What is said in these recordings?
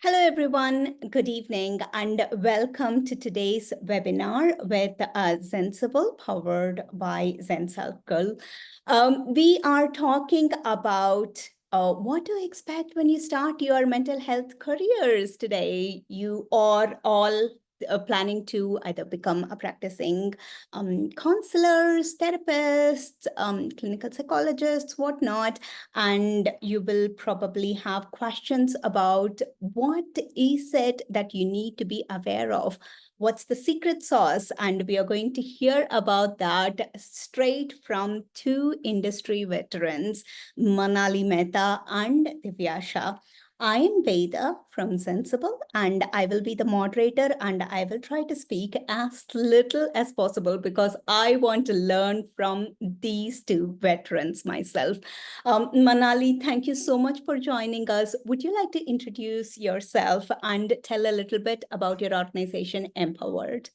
Hello, everyone. Good evening, and welcome to today's webinar with ZenCircle, powered by ZenCircle. We are talking about what to expect when you start your mental health careers today. You are all planning to either become a practicing counselors, therapists, clinical psychologists, whatnot, and you will probably have questions about what is it that you need to be aware of. What's the secret sauce? And we are going to hear about that straight from two industry veterans, Manali Mehta and Divyasha. I am Veda from Sensible, and I will be the moderator, and I will try to speak as little as possible because I want to learn from these two veterans myself. Manali, thank you so much for joining us. Would you like to introduce yourself and tell a little bit about your organization, Empowered?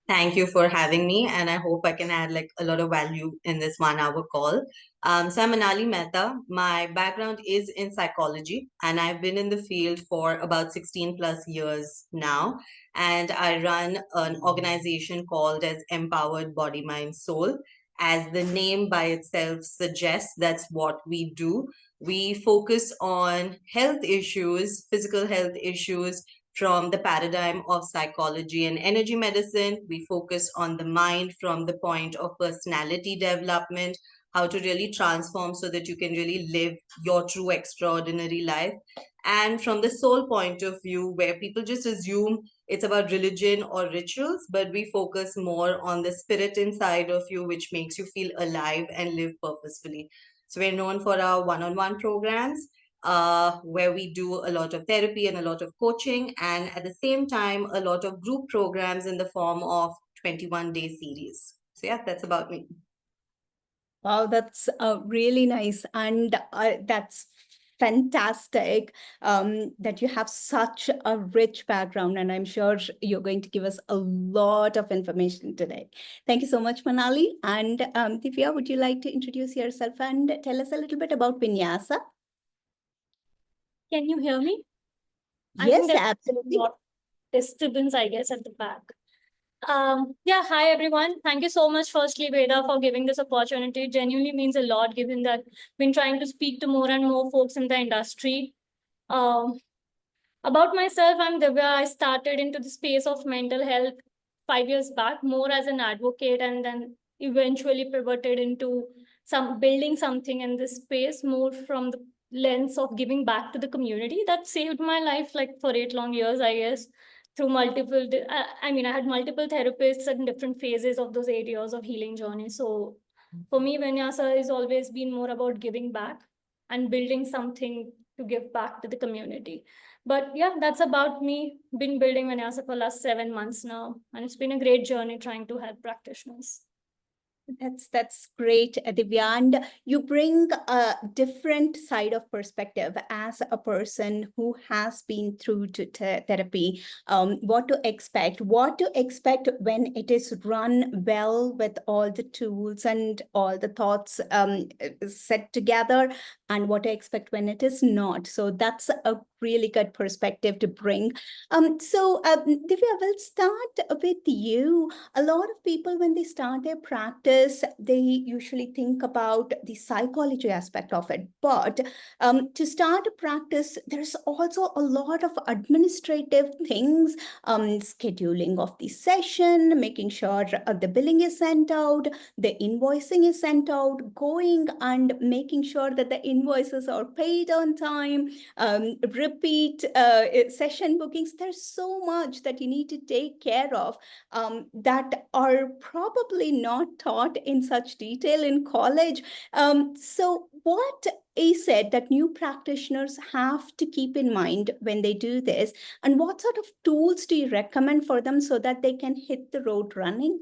Thank you for having me, and I hope I can add a lot of value in this 1 hour call. So I'm Manali Mehta. My background is in psychology, and I've been in the field for about 16 plus years now. And I run an organization called as Empowered Body, Mind, Soul. As the name by itself suggests, that's what we do. We focus on health issues, physical health issues, from the paradigm of psychology and energy medicine. We focus on the mind from the point of personality development, how to really transform so that you can really live your true extraordinary life. And from the soul point of view, where people just assume it's about religion or rituals, but we focus more on the spirit inside of you, which makes you feel alive and live purposefully. So we're known for our one-on-one programs, where we do a lot of therapy and a lot of coaching, and at the same time, a lot of group programs in the form of 21-day series. So yeah, that's about me. Wow, that's really nice. And that's fantastic that you have such a rich background. And I'm sure you're going to give us a lot of information today. Thank you so much, Manali. And Divya, would you like to introduce yourself and tell us a little bit about Vinyasa? Can you hear me? Yes, absolutely. Disturbance, I guess, at the back. Yeah, hi everyone. Thank you so much, firstly, Veda, for giving this opportunity. It genuinely means a lot, given that I've been trying to speak to more and more folks in the industry. About myself, I'm Divya. I started into the space of mental health 5 years back, more as an advocate, and then eventually pivoted into building something in this space, more from the lens of giving back to the community. That saved my life for 8 long years, I guess, through multiple, I mean, I had multiple therapists at different phases of those 8 years of healing journey. So for me, Vinyasa has always been more about giving back and building something to give back to the community. But yeah, that's about me. Been building Vinyasa for the last 7 months now, and it's been a great journey trying to help practitioners. That's great, Divya. And you bring a different side of perspective as a person who has been through to therapy. What to expect when it is run well with all the tools and all the thoughts set together, and what to expect when it is not. So that's a really good perspective to bring. Divya, we'll start with you. A lot of people, when they start their practice, they usually think about the psychology aspect of it. But to start a practice, there's also a lot of administrative things, scheduling of the session, making sure the billing is sent out, the invoicing is sent out, going and making sure that the invoices are paid on time, repeat session bookings. There's so much that you need to take care of that are probably not taught in such detail in college. So what is it that new practitioners have to keep in mind when they do this? And what sort of tools do you recommend for them so that they can hit the road running?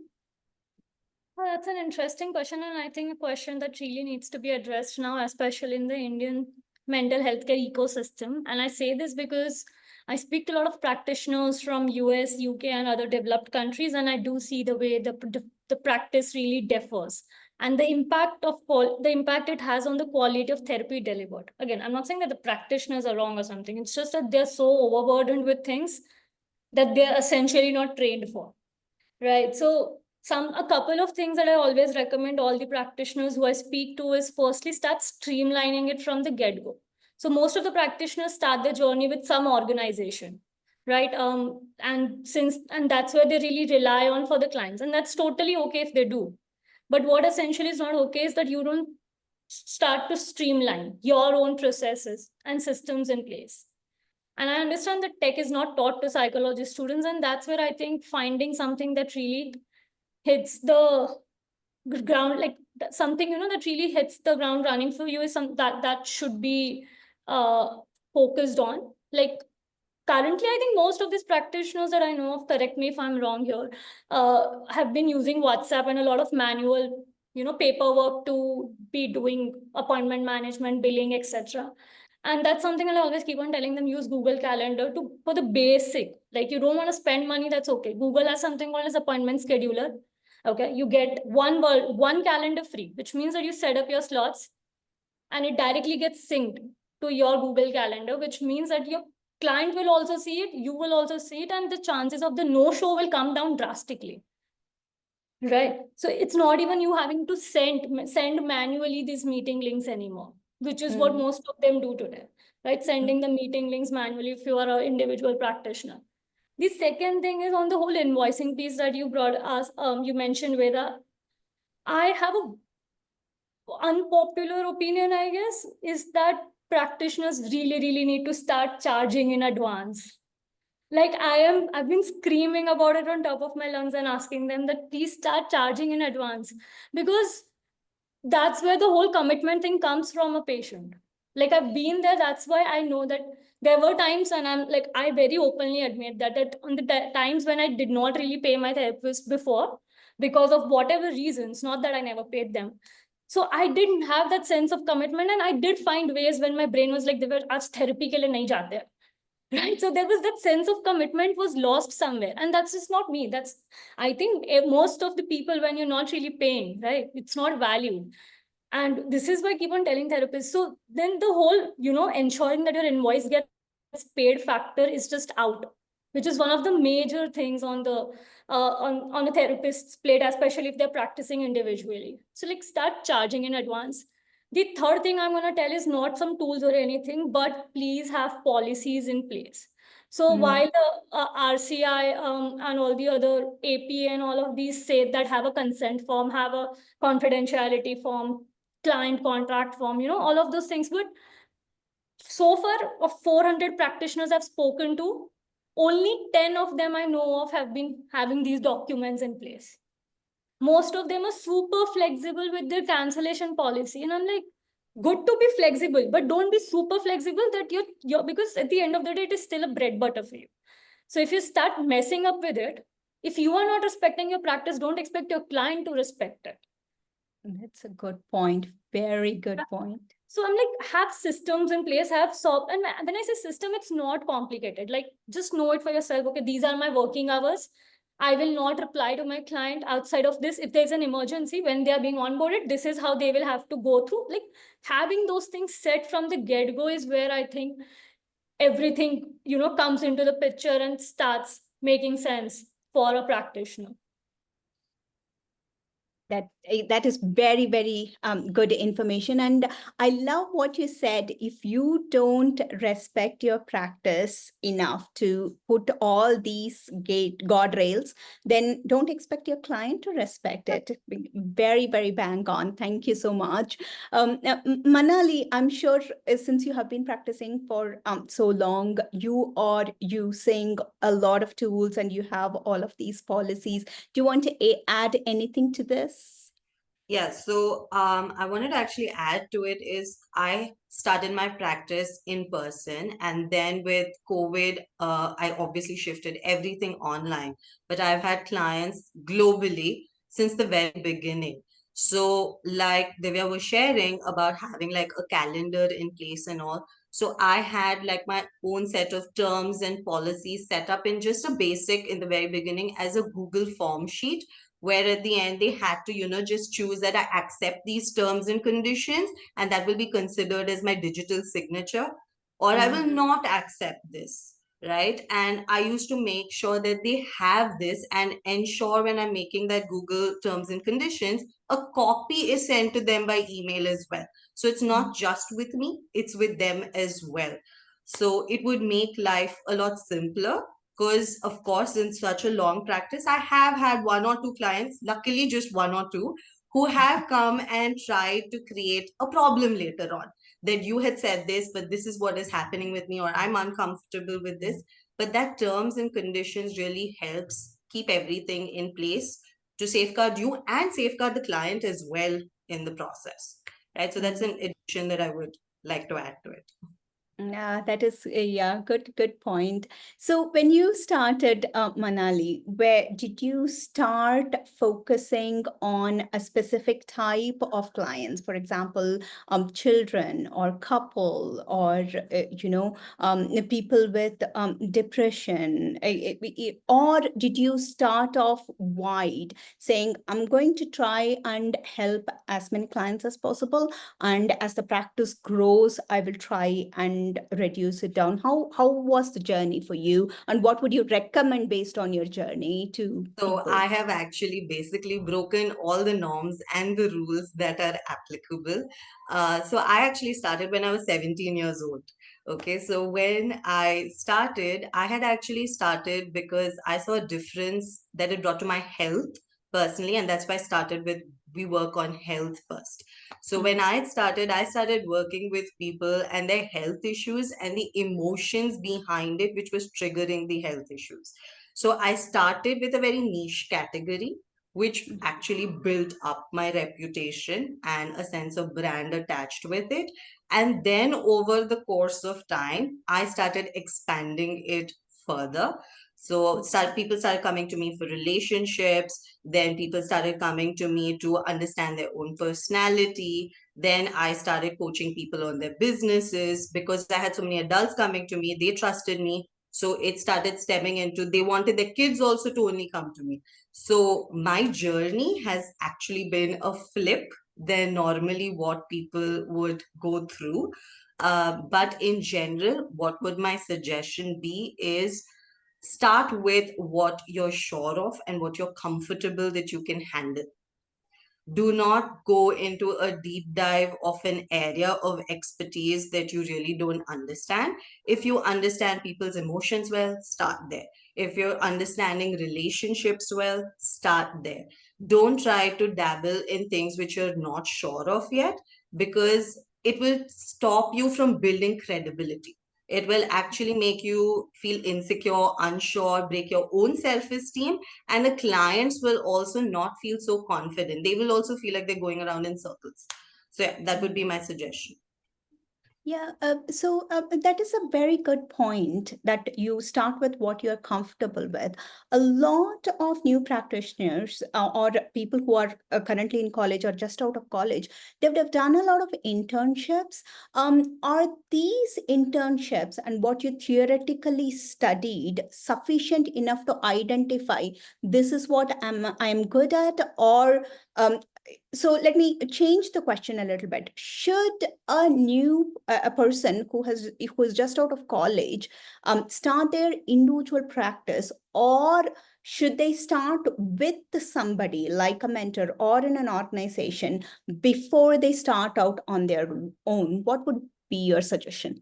Well, that's an interesting question, and I think a question that really needs to be addressed now, especially in the Indian mental health care ecosystem. And I say this because I speak to a lot of practitioners from US, UK, and other developed countries, and I do see the way the the practice really differs, and the impact it has on the quality of therapy delivered. Again, I'm not saying that the practitioners are wrong or something. It's just that they're so overburdened with things that they're essentially not trained for, right? So a couple of things that I always recommend all the practitioners who I speak to is, firstly, start streamlining it from the get-go. So most of the practitioners start their journey with some organization, right? And that's where they really rely on for the clients, and that's totally okay if they do. But what essentially is not okay is that you don't start to streamline your own processes and systems in place. And I understand that tech is not taught to psychology students, and that's where I think finding something that really hits the ground, like something, that really hits the ground running for you, is that should be focused on. Like, currently, I think most of these practitioners that I know of, correct me if I'm wrong here, have been using WhatsApp and a lot of manual, paperwork to be doing appointment management, billing, etc. And that's something I always keep on telling them: use Google Calendar for the basic. Like, you don't want to spend money, that's okay. Google has something called as appointment scheduler. Okay, you get one calendar free, which means that you set up your slots and it directly gets synced to your Google Calendar, which means that your client will also see it, you will also see it, and the chances of the no-show will come down drastically. Right. So it's not even you having to send manually these meeting links anymore, which is what most of them do today, right? Sending the meeting links manually if you are an individual practitioner. The second thing is on the whole invoicing piece that you brought us, you mentioned, Veda. I have a unpopular opinion, I guess, is that practitioners really, really need to start charging in advance. Like, I've been screaming about it on top of my lungs and asking them that please start charging in advance, because that's where the whole commitment thing comes from a patient. Like, I've been there, that's why I know that there were times, and I very openly admit that on the times when I did not really pay my therapist before, because of whatever reasons, not that I never paid them. So I didn't have that sense of commitment, and I did find ways when my brain was like, they were aaj therapy ke liye nahi jate. Right? So there was that sense of commitment was lost somewhere, and that's just not me. That's, I think, most of the people, when you're not really paying, right, it's not valued. And this is why I keep on telling therapists. So then the whole, ensuring that your invoice gets paid factor is just out, which is one of the major things on the on a therapist's plate, especially if they're practicing individually. So, like, start charging in advance. The third thing I'm going to tell is not some tools or anything, but please have policies in place. So while the RCI and all the other APA and all of these say that have a consent form, have a confidentiality form, client contract form, all of those things. But so far, of 400 practitioners I've spoken to, only 10 of them I know of have been having these documents in place. Most of them are super flexible with their cancellation policy. And I'm like, good to be flexible, but don't be super flexible that you're because at the end of the day, it is still a bread butter for you. So if you start messing up with it, if you are not respecting your practice, don't expect your client to respect it. That's a good point. Very good point. So I'm like, have systems in place, and when I say system, it's not complicated. Like, just know it for yourself. Okay, these are my working hours. I will not reply to my client outside of this. If there's an emergency when they are being onboarded, this is how they will have to go through. Like, having those things set from the get-go is where I think everything, comes into the picture and starts making sense for a practitioner. That is very, very good information. And I love what you said. If you don't respect your practice enough to put all these guardrails, then don't expect your client to respect it. Very, very bang on. Thank you so much. Manali, I'm sure since you have been practicing for so long, you are using a lot of tools and you have all of these policies. Do you want to add anything to this? Yeah, so I wanted to actually add to it is I started my practice in person, and then with COVID, I obviously shifted everything online. But I've had clients globally since the very beginning. So, like Divya was sharing about having like a calendar in place and all. So I had like my own set of terms and policies set up in just a basic in the very beginning as a Google form sheet, where at the end they had to, just choose that I accept these terms and conditions, and that will be considered as my digital signature, or I will not accept this, right? And I used to make sure that they have this and ensure when I'm making that Google terms and conditions, a copy is sent to them by email as well. So it's not just with me, it's with them as well. So it would make life a lot simpler, because of course in such a long practice I have had one or two clients, luckily just one or two, who have come and tried to create a problem later on, that you had said this, but this is what is happening with me, or I'm uncomfortable with this. But that terms and conditions really helps keep everything in place to safeguard you and safeguard the client as well in the process, right? So that's an addition that I would like to add to it. Yeah, that is, yeah, good point. So when you started, Manali, where did you start focusing on a specific type of clients? For example, children or couple, or people with depression, or did you start off wide, saying, I'm going to try and help as many clients as possible, and as the practice grows, I will try and reduce it down? How was the journey for you, and what would you recommend based on your journey to So people? I have actually basically broken all the norms and the rules that are applicable. So I actually started when I was 17 years old. Okay, so when I started, I had actually started because I saw a difference that it brought to my health personally, and that's why I started with we work on health first. So when I started working with people and their health issues and the emotions behind it, which was triggering the health issues. So I started with a very niche category, which actually built up my reputation and a sense of brand attached with it. And then over the course of time, I started expanding it further. So people started coming to me for relationships. Then people started coming to me to understand their own personality. Then I started coaching people on their businesses because I had so many adults coming to me. They trusted me. So it started stemming into they wanted their kids also to only come to me. So my journey has actually been a flip than normally what people would go through. But in general, what would my suggestion be is start with what you're sure of and what you're comfortable that you can handle. Do not go into a deep dive of an area of expertise that you really don't understand. If you understand people's emotions well, start there. If you're understanding relationships well, start there. Don't try to dabble in things which you're not sure of yet, because it will stop you from building credibility. It will actually make you feel insecure, unsure, break your own self-esteem, and the clients will also not feel so confident. They will also feel like they're going around in circles. So yeah, that would be my suggestion. Yeah, so that is a very good point, that you start with what you're comfortable with. A lot of new practitioners or people who are currently in college or just out of college, they've done a lot of internships. Are these internships and what you theoretically studied sufficient enough to identify this is what I'm good at? Or so let me change the question a little bit. Should a person who is just out of college start their individual practice, or should they start with somebody like a mentor or in an organization before they start out on their own? What would be your suggestion?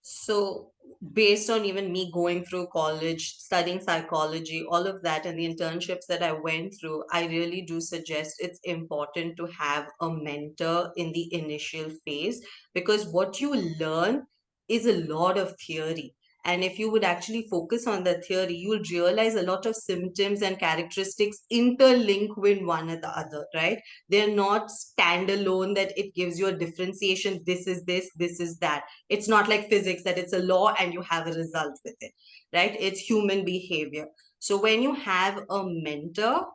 So, based on even me going through college, studying psychology, all of that, and the internships that I went through, I really do suggest it's important to have a mentor in the initial phase, because what you learn is a lot of theory. And if you would actually focus on the theory, you'll realize a lot of symptoms and characteristics interlink with one another, right? They're not standalone, that it gives you a differentiation. This is this is that. It's not like physics that it's a law and you have a result with it, right? It's human behavior. So when you have a mentor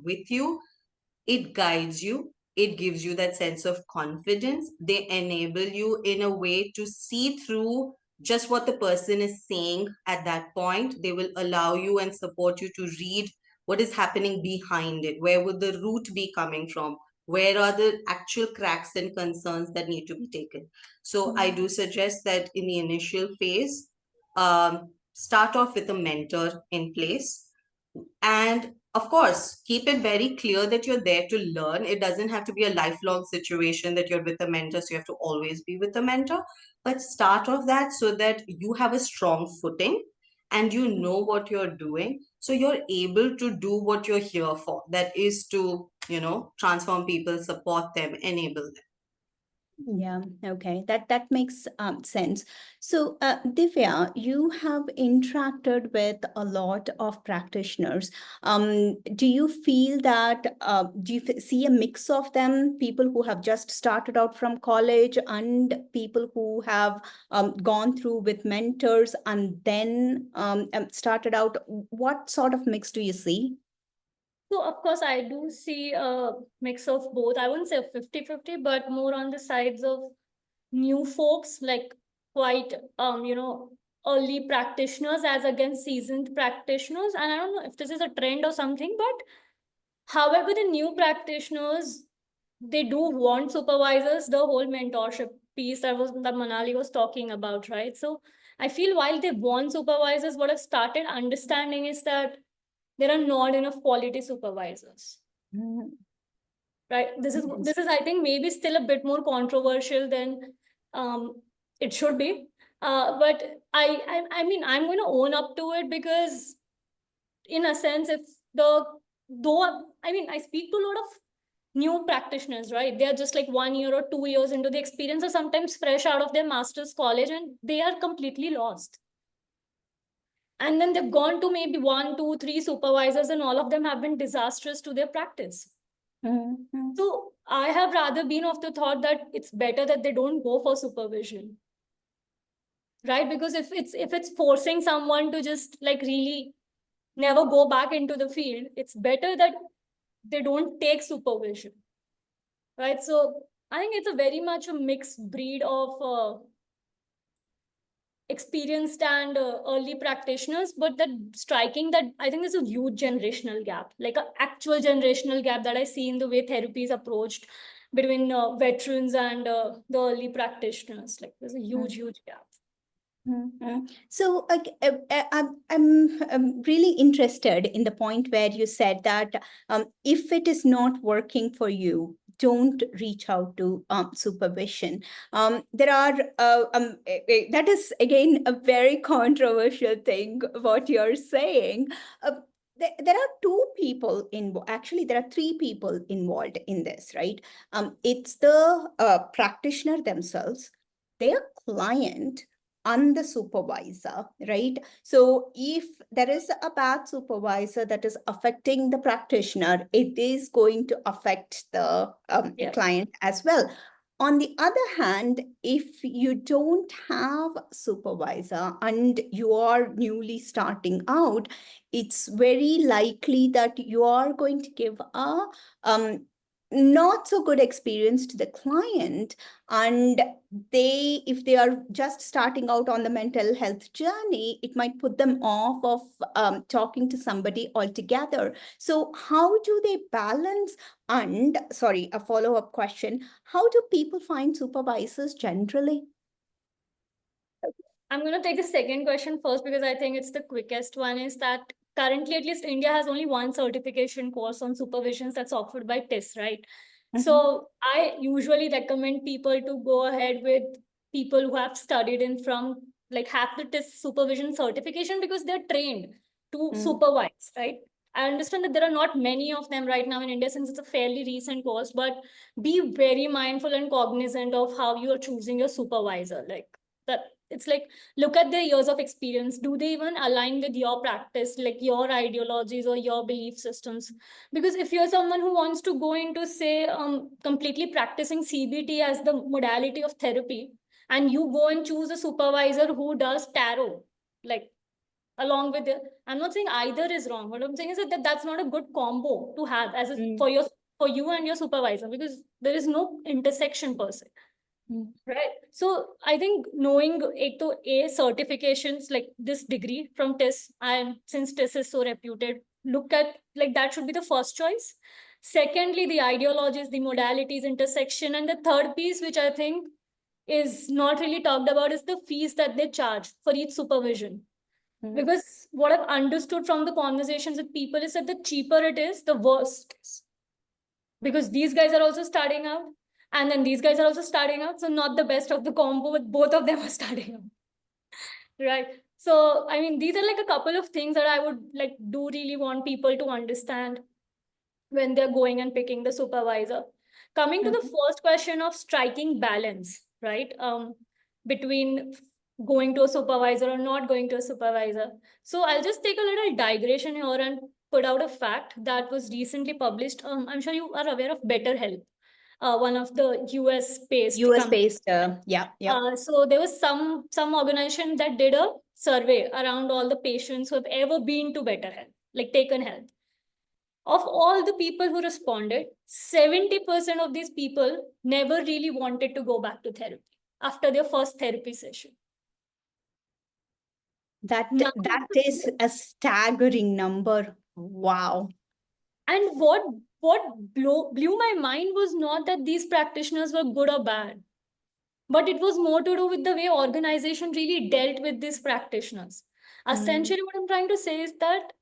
with you, it guides you, it gives you that sense of confidence. They enable you in a way to see through just what the person is saying at that point. They will allow you and support you to read what is happening behind it, where would the root be coming from, where are the actual cracks and concerns that need to be taken. So I do suggest that in the initial phase, start off with a mentor in place. And of course, keep it very clear that you're there to learn. It doesn't have to be a lifelong situation that you're with a mentor, so you have to always be with a mentor. But start off that so that you have a strong footing and you know what you're doing. So you're able to do what you're here for. That is to, transform people, support them, enable them. Yeah, okay, that makes sense. So, Divya, you have interacted with a lot of practitioners. Do you feel that, do you see a mix of them, people who have just started out from college and people who have gone through with mentors and then started out? What sort of mix do you see? So of course, I do see a mix of both. I wouldn't say 50-50, but more on the sides of new folks, like quite early practitioners as against seasoned practitioners. And I don't know if this is a trend or something, but however, the new practitioners, they do want supervisors, the whole mentorship piece that Manali was talking about, right? So I feel while they want supervisors, what I've started understanding is that there are not enough quality supervisors. Right. This is I think maybe still a bit more controversial than it should be. But I mean I'm going to own up to it, because in a sense it's though I mean I speak to a lot of new practitioners, right? They are just like 1 year or 2 years into the experience, or sometimes fresh out of their master's college, and they are completely lost. And then they've gone to maybe 1, 2, 3 supervisors, and all of them have been disastrous to their practice. So I have rather been of the thought that it's better that they don't go for supervision, right? Because if it's forcing someone to just like really never go back into the field, it's better that they don't take supervision, right? So I think it's a very much a mixed breed of experienced and early practitioners, but that striking that I think there's a huge generational gap, like an actual generational gap that I see in the way therapy is approached between veterans and the early practitioners. Like there's a huge gap. So I'm really interested in the point where you said that if it is not working for you, don't reach out to supervision. There are that is again a very controversial thing what you're saying. There are two people actually there are three people involved in this, right? It's the practitioner themselves, their client, and the supervisor, right? So if there is a bad supervisor that is affecting the practitioner, it is going to affect the client as well. On the other hand, if you don't have a supervisor and you are newly starting out, it's very likely that you are going to give a not so good experience to the client, and if they are just starting out on the mental health journey, it might put them off of talking to somebody altogether. So how do they balance? And sorry, a follow-up question, how do people find supervisors generally? I'm going to take the second question first, because I think it's the quickest one. Is that currently, at least India has only one certification course on supervisions that's offered by TIS, right? So I usually recommend people to go ahead with people who have studied in from like have the TIS supervision certification, because they're trained to supervise, right? I understand that there are not many of them right now in India, since it's a fairly recent course, but be very mindful and cognizant of how you are choosing your supervisor. Like that, it's like, look at their years of experience. Do they even align with your practice, like your ideologies or your belief systems? Because if you're someone who wants to go into, say, completely practicing CBT as the modality of therapy, and you go and choose a supervisor who does tarot, like along with it, I'm not saying either is wrong. What I'm saying is that that's not a good combo to have as for you and your supervisor, because there is no intersection per se. Right. So I think knowing A certifications like this degree from TIS, and since TIS is so reputed, look at, like, that should be the first choice. Secondly, the ideologies, the modalities, intersection. And the third piece, which I think is not really talked about, is the fees that they charge for each supervision. Because what I've understood from the conversations with people is that the cheaper it is, the worse it is. Because these guys are also starting out, and then these guys are also starting out. So not the best of the combo, but both of them are starting out. Right. So, I mean, these are like a couple of things that I would like do really want people to understand when they're going and picking the supervisor. Coming to the first question of striking balance, right? Between going to a supervisor or not going to a supervisor. So I'll just take a little digression here and put out a fact that was recently published. I'm sure you are aware of BetterHelp, one of the US-based US companies. based, yeah. So there was some organization that did a survey around all the patients who have ever been to BetterHelp, like taken help. Of all the people who responded, 70% of these people never really wanted to go back to therapy after their first therapy session. That is a staggering number. Wow. And what blew my mind was not that these practitioners were good or bad, but it was more to do with the way organization really dealt with these practitioners. Essentially, what I'm trying to say is that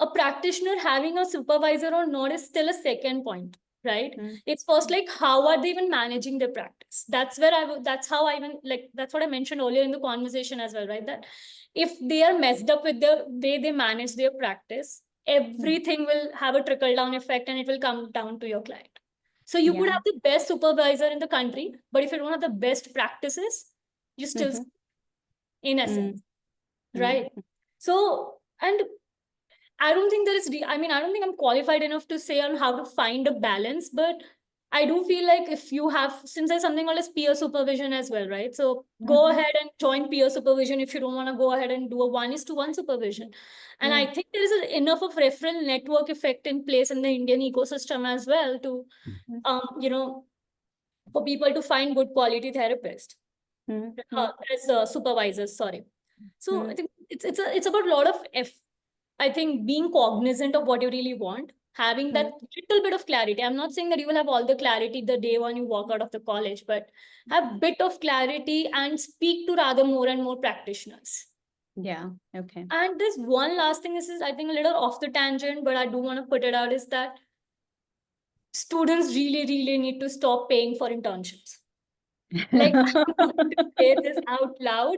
a practitioner having a supervisor or not is still a second point, right? It's first, like, how are they even managing their practice? That's where that's how I even, like, that's what I mentioned earlier in the conversation as well, right? That if they are messed up with the way they manage their practice, everything will have a trickle down effect and it will come down to your client. So you could have the best supervisor in the country, but if you don't have the best practices, you still, in essence, right? So, and I don't think there is, I mean, I don't think I'm qualified enough to say on how to find a balance, but I do feel like if you have, since there's something called as peer supervision as well, right? So go ahead and join peer supervision if you don't want to go ahead and do a 1:1 supervision. And I think there is enough of referral network effect in place in the Indian ecosystem as well to, you know, for people to find good quality therapists as supervisors, sorry. So I think it's about a lot of I think being cognizant of what you really want, having that little bit of clarity. I'm not saying that you will have all the clarity the day when you walk out of the college, but have bit of clarity and speak to rather more and more practitioners. Yeah, okay. And there's one last thing, this is, I think, a little off the tangent, but I do want to put it out, is that students really, really need to stop paying for internships. Like, I want to say this out loud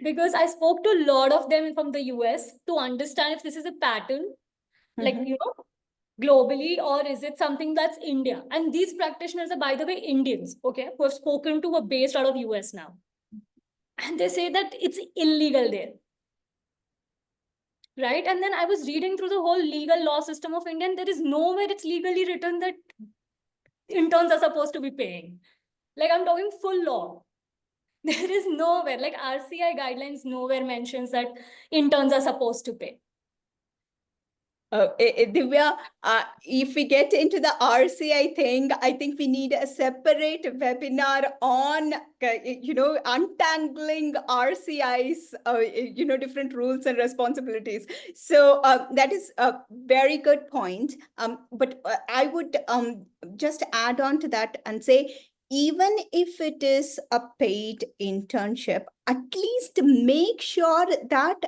because I spoke to a lot of them from the US to understand if this is a pattern, like, you know, globally, or is it something that's India? And these practitioners are, by the way, Indians, okay, who have spoken to, were based out of US now. And they say that it's illegal there. Right? And then I was reading through the whole legal law system of India, and there is nowhere it's legally written that interns are supposed to be paying. Like, I'm talking full law. There is nowhere, like RCI guidelines nowhere mentions that interns are supposed to pay. Divya, if we get into the RCI thing, I think we need a separate webinar on, untangling RCI's, different rules and responsibilities. So that is a very good point. But I would just add on to that and say, even if it is a paid internship, at least make sure that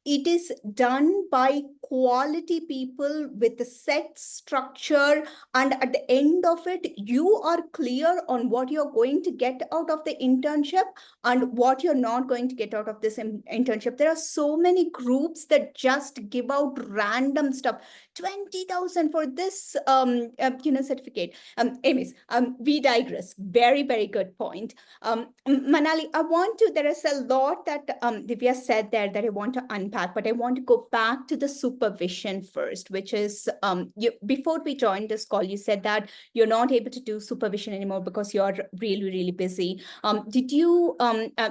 it is done by quality people with a set structure, and at the end of it, you are clear on what you're going to get out of the internship and what you're not going to get out of this internship. There are so many groups that just give out random stuff. 20,000 for this certificate. Anyways, we digress. Very, very good point. Manali, there is a lot that Divya said there that I want to unpack, but I want to go back to the supervision first, which is, before we joined this call, you said that you're not able to do supervision anymore because you're really, really busy. Did you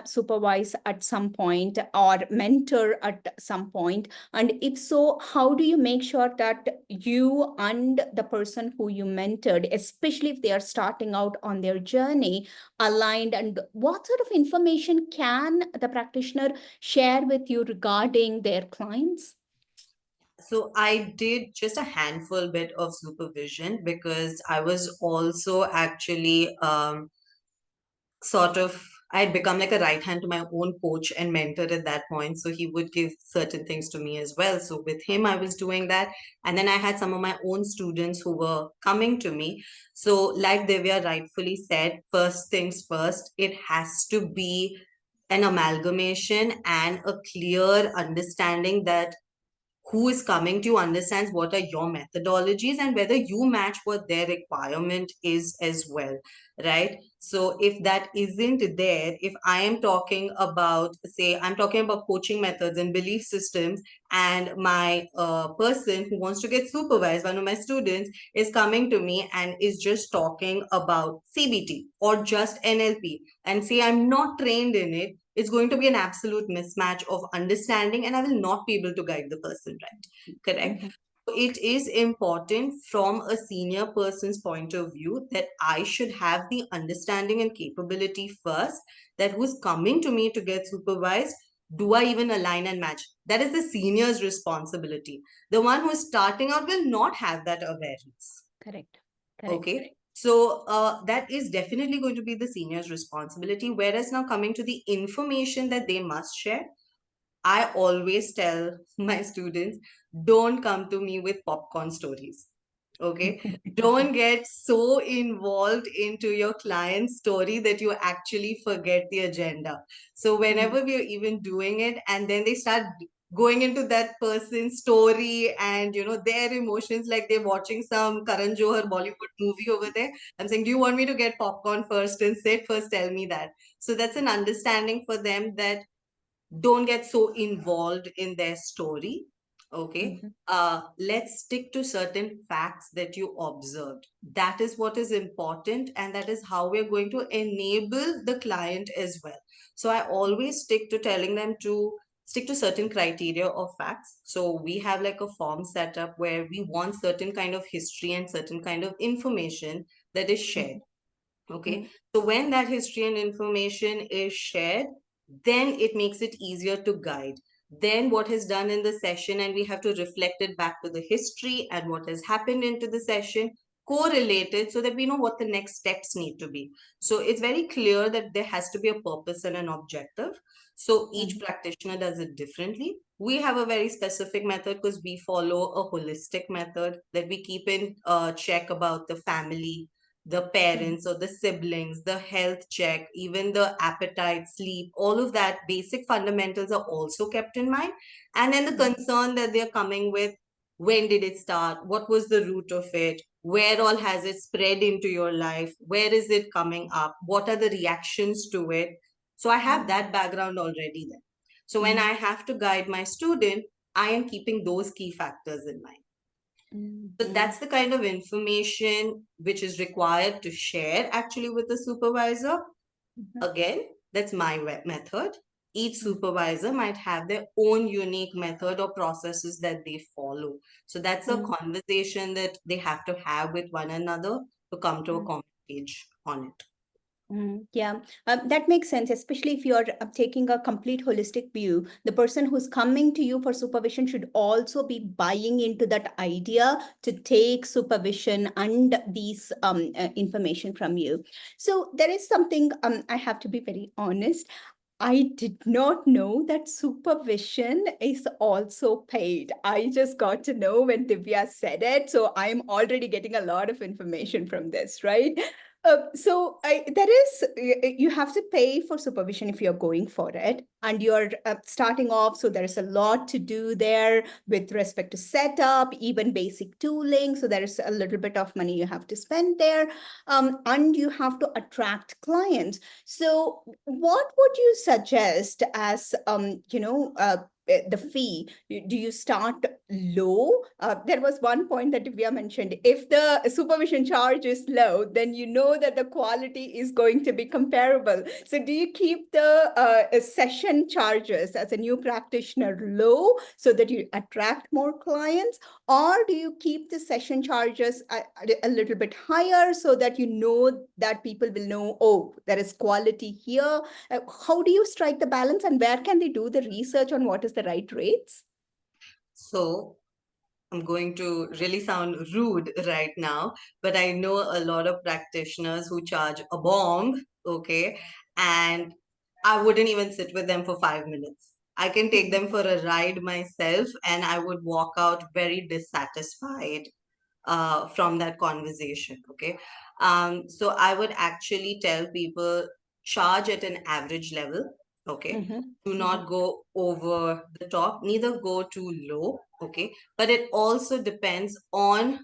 supervise at some point or mentor at some point? And if so, how do you make sure that you and the person who you mentored, especially if they are starting out on their journey, aligned, and what sort of information can the practitioner share with you regarding their clients? So I did just a handful bit of supervision because I was also actually sort of, I'd become like a right hand to my own coach and mentor at that point. So he would give certain things to me as well. So with him, I was doing that. And then I had some of my own students who were coming to me. So, like Divya rightfully said, first things first, it has to be an amalgamation and a clear understanding that who is coming to you understands what are your methodologies and whether you match what their requirement is as well, right? So if that isn't there, if I am talking about, say, I'm talking about coaching methods and belief systems, and my person who wants to get supervised, one of my students, is coming to me and is just talking about CBT or just NLP, and say I'm not trained in it, it's going to be an absolute mismatch of understanding, and I will not be able to guide the person right. Correct. Mhm. It is important from a senior person's point of view that I should have the understanding and capability first, that who's coming to me to get supervised, do I even align and match? That is the senior's responsibility. The one who is starting out will not have that awareness. Correct. Correct. Okay. So that is definitely going to be the senior's responsibility. Whereas now coming to the information that they must share, I always tell my students, don't come to me with popcorn stories. Okay. Don't get so involved into your client's story that you actually forget the agenda. So whenever we're even doing it, and then they start going into that person's story and their emotions, like they're watching some Karan Johar Bollywood movie over there. I'm saying, do you want me to get popcorn first and sit first? Tell me that. So that's an understanding for them, that don't get so involved in their story. Okay. Mhm. Let's stick to certain facts that you observed. That is what is important, and that is how we're going to enable the client as well. So I always stick to telling them to stick to certain criteria or facts. So we have like a form set up where we want certain kind of history and certain kind of information that is shared. Okay. So when that history and information is shared, then it makes it easier to guide. Then what is done in the session, and we have to reflect it back to the history and what has happened into the session, correlated, so that we know what the next steps need to be. So it's very clear that there has to be a purpose and an objective. So each practitioner does it differently. We have a very specific method because we follow a holistic method that we keep in check about the family, the parents or the siblings, the health check, even the appetite, sleep, all of that basic fundamentals are also kept in mind. And then the concern that they're coming with, when did it start? What was the root of it? Where all has it spread into your life? Where is it coming up? What are the reactions to it? So I have that background already there. So when I have to guide my student, I am keeping those key factors in mind. So that's the kind of information which is required to share actually with the supervisor. Again, that's my method. Each supervisor might have their own unique method or processes that they follow. So that's a conversation that they have to have with one another to come to a common page on it. Yeah, that makes sense, especially if you're taking a complete holistic view. The person who's coming to you for supervision should also be buying into that idea to take supervision and these information from you. So there is something I have to be very honest. I did not know that supervision is also paid. I just got to know when Divya said it. So I'm already getting a lot of information from this, right? You have to pay for supervision if you're going for it and you're starting off. So there's a lot to do there with respect to setup, even basic tooling. So there's a little bit of money you have to spend there, and you have to attract clients. So what would you suggest as, the fee? Do you start low? There was one point that Divya mentioned. If the supervision charge is low, then you know that the quality is going to be comparable. So do you keep the session charges as a new practitioner low so that you attract more clients? Or do you keep the session charges a little bit higher so that you know that people will know, oh, there is quality here? How do you strike the balance, and where can they do the research on what is the right rates? So I'm going to really sound rude right now, but I know a lot of practitioners who charge a bomb, okay? And I wouldn't even sit with them for 5 minutes. I can take them for a ride myself, and I would walk out very dissatisfied from that conversation, okay? So I would actually tell people charge at an average level, okay? Do not go over the top, neither go too low, okay? But it also depends on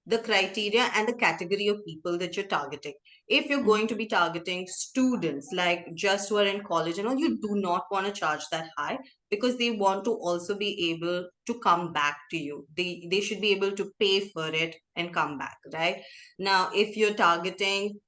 the criteria and the category of people that you're targeting. If you're going to be targeting students, like just who are in college and all, you do not want to charge that high, because they want to also be able to come back to you. They should be able to pay for it and come back, right? Now, if you're targeting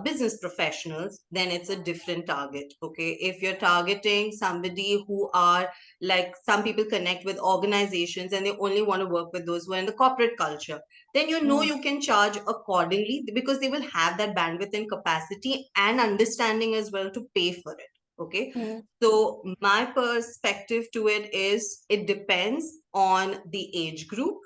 business professionals, then it's a different target, okay? If you're targeting somebody who are, like, some people connect with organizations and they only want to work with those who are in the corporate culture, then you know you can charge accordingly, because they will have that bandwidth and capacity and understanding as well to pay for it, okay? So my perspective to it is, it depends on the age group,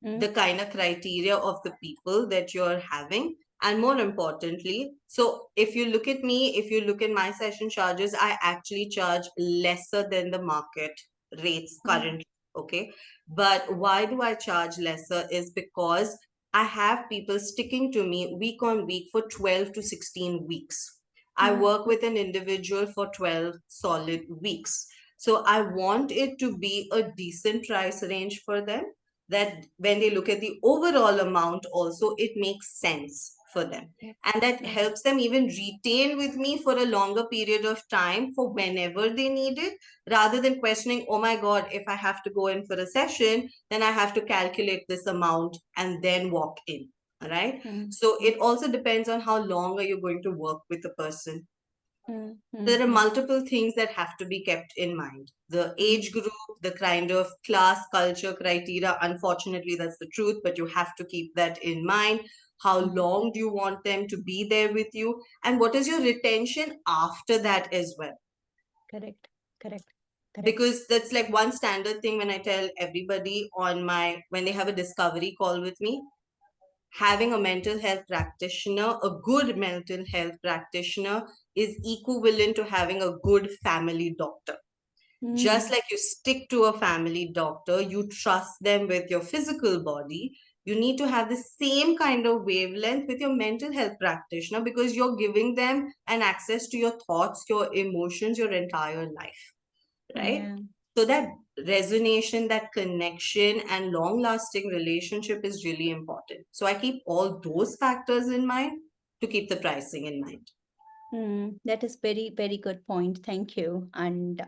the kind of criteria of the people that you're having, and more importantly, so if you look at me, if you look at my session charges, I actually charge lesser than the market rates currently, okay? But why do I charge lesser is because I have people sticking to me week on week for 12 to 16 weeks. I work with an individual for 12 solid weeks. So I want it to be a decent price range for them, that when they look at the overall amount also, it makes sense for them. And that helps them even retain with me for a longer period of time for whenever they need it, rather than questioning, oh my God, if I have to go in for a session, then I have to calculate this amount and then walk in. All right. So it also depends on how long are you going to work with the person. There are multiple things that have to be kept in mind. The age group, the kind of class, culture, criteria. Unfortunately, that's the truth, but you have to keep that in mind. How long do you want them to be there with you? And what is your retention after that as well? Correct. Because that's like one standard thing when I tell everybody when they have a discovery call with me, having a mental health practitioner, a good mental health practitioner, is equivalent to having a good family doctor. Just like you stick to a family doctor, you trust them with your physical body, you need to have the same kind of wavelength with your mental health practitioner, because you're giving them an access to your thoughts, your emotions, your entire life, right? So that resonation, that connection, and long lasting relationship is really important. So I keep all those factors in mind to keep the pricing in mind. That is very, very good point. Thank you. And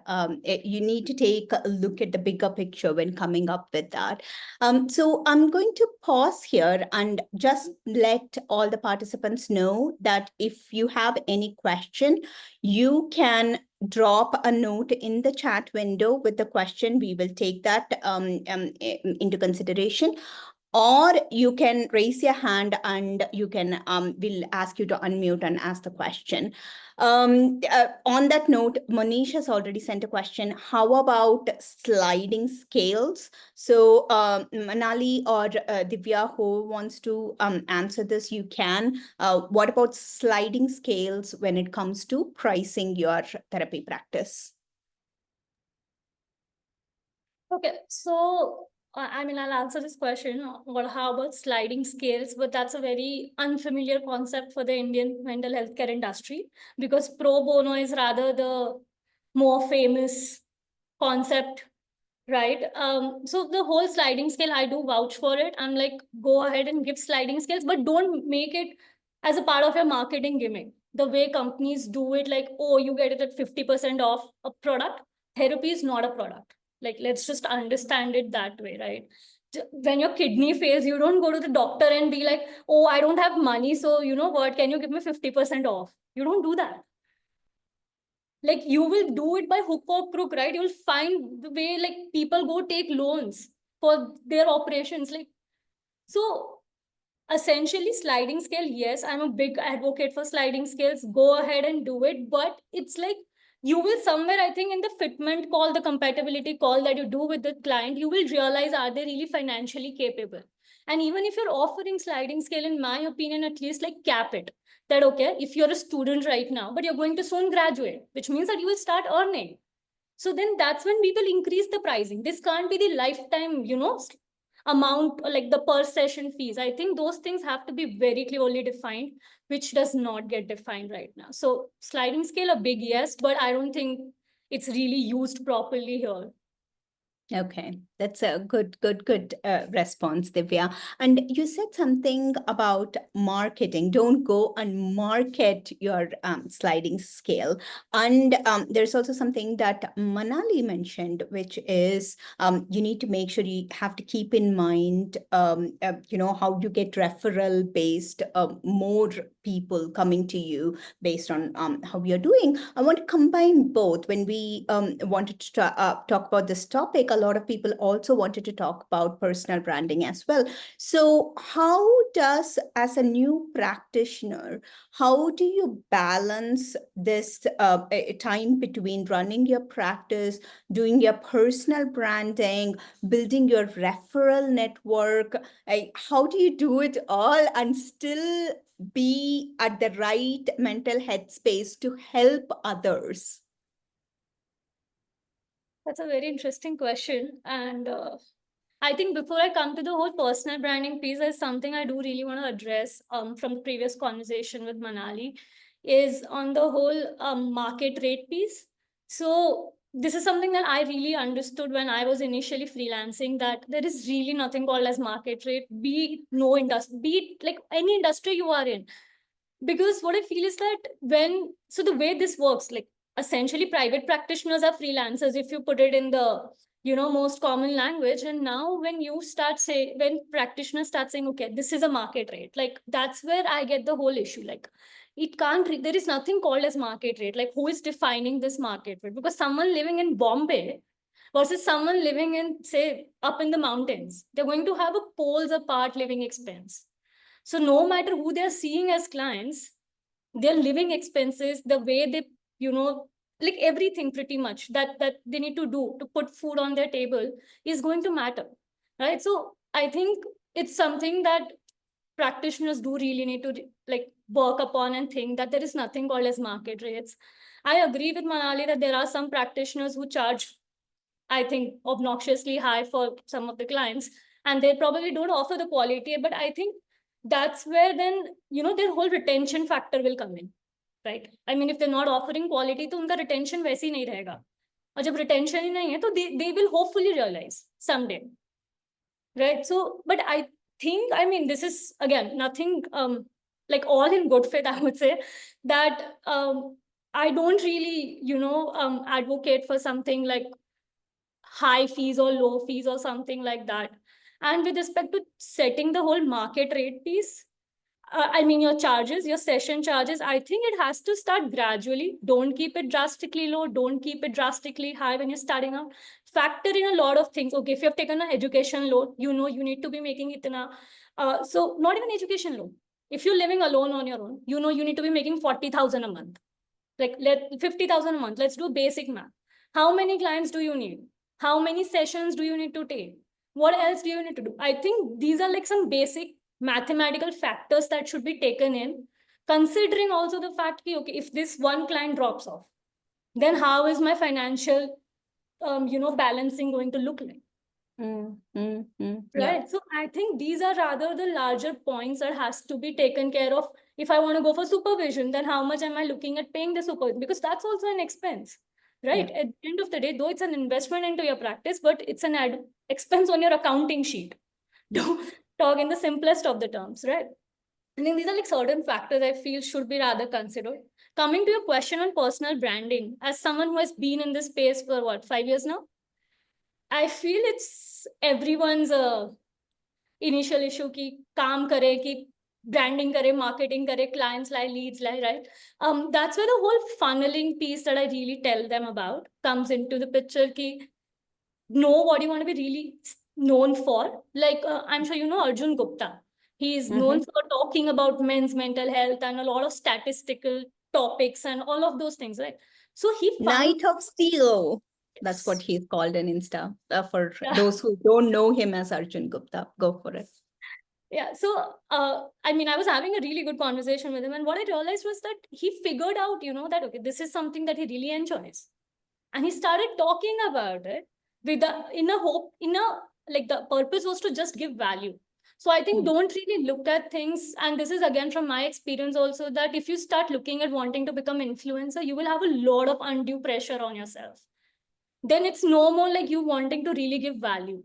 you need to take a look at the bigger picture when coming up with that. So I'm going to pause here and just let all the participants know that if you have any question, you can drop a note in the chat window with the question. We will take that into consideration. Or you can raise your hand and you can we'll ask you to unmute and ask the question. On that note, Manish has already sent a question. How about sliding scales? So Manali or Divya, who wants to answer this, you can. What about sliding scales when it comes to pricing your therapy practice? Okay, so I mean, I'll answer this question. How about sliding scales? But that's a very unfamiliar concept for the Indian mental health care industry, because pro bono is rather the more famous concept, right? So the whole sliding scale, I do vouch for it. I'm like, go ahead and give sliding scales, but don't make it as a part of your marketing gimmick. The way companies do it, like, oh, you get it at 50% off a product. Therapy is not a product. Like, let's just understand it that way, right? When your kidney fails, you don't go to the doctor and be like, oh, I don't have money, so you know what, can you give me 50% off? You don't do that. Like, you will do it by hook or crook, right? You'll find the way, like, people go take loans for their operations. Like, so essentially, sliding scale, yes, I'm a big advocate for sliding scales. Go ahead and do it. But it's like, you will somewhere, I think in the fitment call, the compatibility call that you do with the client, you will realize, are they really financially capable? And even if you're offering sliding scale, in my opinion, at least like cap it. That, okay, if you're a student right now, but you're going to soon graduate, which means that you will start earning. So then that's when we will increase the pricing. This can't be the lifetime, amount, like the per session fees. I think those things have to be very clearly defined, which does not get defined right now. So sliding scale, a big yes, but I don't think it's really used properly here. Okay, that's a good response, Divya. And you said something about marketing. Don't go and market your sliding scale. And there's also something that Manali mentioned, which is you need to make sure you have to keep in mind, how you get referral based, more people coming to you based on how you're doing. I want to combine both. When we wanted to talk about this topic, a lot of people also wanted to talk about personal branding as well. So how does, as a new practitioner, how do you balance this time between running your practice, doing your personal branding, building your referral network? How do you do it all and still be at the right mental headspace to help others? That's a very interesting question. And I think before I come to the whole personal branding piece, there's something I do really want to address from the previous conversation with Manali, is on the whole market rate piece. So this is something that I really understood when I was initially freelancing, that there is really nothing called as market rate, be it no industry, be it like any industry you are in. Because what I feel is that so the way this works, like essentially private practitioners are freelancers, if you put it in the most common language. And now when practitioners start saying, okay, this is a market rate, like that's where I get the whole issue. Like there is nothing called as market rate. Like who is defining this market rate? Because someone living in Bombay versus someone living in, say, up in the mountains, they're going to have a poles apart living expense. So no matter who they're seeing as clients, their living expenses, the way they, like everything pretty much that they need to do to put food on their table is going to matter, right? So I think it's something that practitioners do really need to like work upon and think that there is nothing called as market rates. I agree with Manali that there are some practitioners who charge, I think, obnoxiously high for some of the clients, and they probably don't offer the quality. But I think that's where then, their whole retention factor will come in, right? I mean, if they're not offering quality, तो उनका retention वैसे ही नहीं रहेगा. और जब retention ही नहीं है, तो they will hopefully realize someday, right? So, but I think, I mean, this is again nothing like all in good faith, I would say that I don't really, advocate for something like high fees or low fees or something like that. And with respect to setting the whole market rate piece, I mean, your charges, your session charges, I think it has to start gradually. Don't keep it drastically low. Don't keep it drastically high when you're starting out. Factor in a lot of things. Okay, if you have taken an education loan, you need to be making itna. So not even education loan. If you're living alone on your own, you need to be making 40,000 a month. Like 50,000 a month. Let's do basic math. How many clients do you need? How many sessions do you need to take? What else do you need to do? I think these are like some basic mathematical factors that should be taken in, considering also the fact that, okay, if this one client drops off, then how is my financial, balancing going to look like? Yeah. Right. So I think these are rather the larger points that has to be taken care of. If I want to go for supervision, then how much am I looking at paying the supervision? Because that's also an expense, right? Yeah. At the end of the day, though it's an investment into your practice, but it's an expense on your accounting sheet. To talk in the simplest of the terms, right? I think these are like certain factors I feel should be rather considered. Coming to your question on personal branding, as someone who has been in this space for what, 5 years now, I feel it's everyone's initial issue ki kaam kare, ki branding kare, marketing kare, clients lie, leads lie, right? That's where the whole funneling piece that I really tell them about comes into the picture. Ki know what you want to be really known for. Like I'm sure you know Arjun Gupta. He is known for talking about men's mental health and a lot of statistical topics and all of those things, right? So he found Knight of Steel. That's what he's called in Insta. For those who don't know him as Arjun Gupta, go for it. Yeah, so I mean, I was having a really good conversation with him, and what I realized was that he figured out, that okay, this is something that he really enjoys, and he started talking about it with like the purpose was to just give value. So I think don't really look at things, and this is again from my experience also, that if you start looking at wanting to become influencer, you will have a lot of undue pressure on yourself. Then it's no more like you wanting to really give value.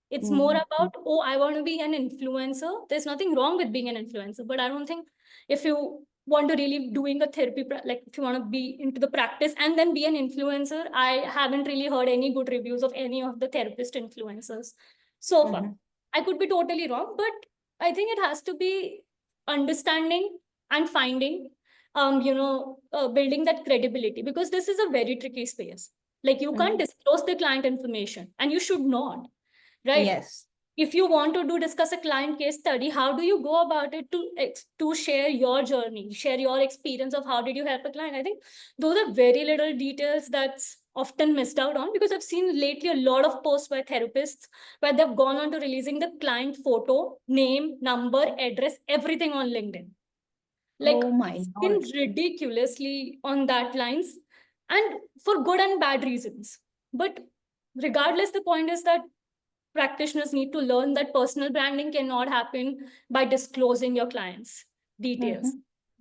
It's more about, oh, I want to be an influencer. There's nothing wrong with being an influencer, but I don't think if you want to really doing a therapy, like if you want to be into the practice and then be an influencer, I haven't really heard any good reviews of any of the therapist influencers so far. I could be totally wrong, but I think it has to be understanding and finding, building that credibility, because this is a very tricky space. Like you can't disclose the client information, and you should not. Right. Yes. If you want to discuss a client case study, how do you go about it to share your journey, share your experience of how did you help a client? I think those are very little details that's often missed out on, because I've seen lately a lot of posts by therapists where they've gone on to releasing the client photo, name, number, address, everything on LinkedIn. Like, oh my it's been God. ridiculously on that lines, and for good and bad reasons. But regardless, the point is that practitioners need to learn that personal branding cannot happen by disclosing your clients' details,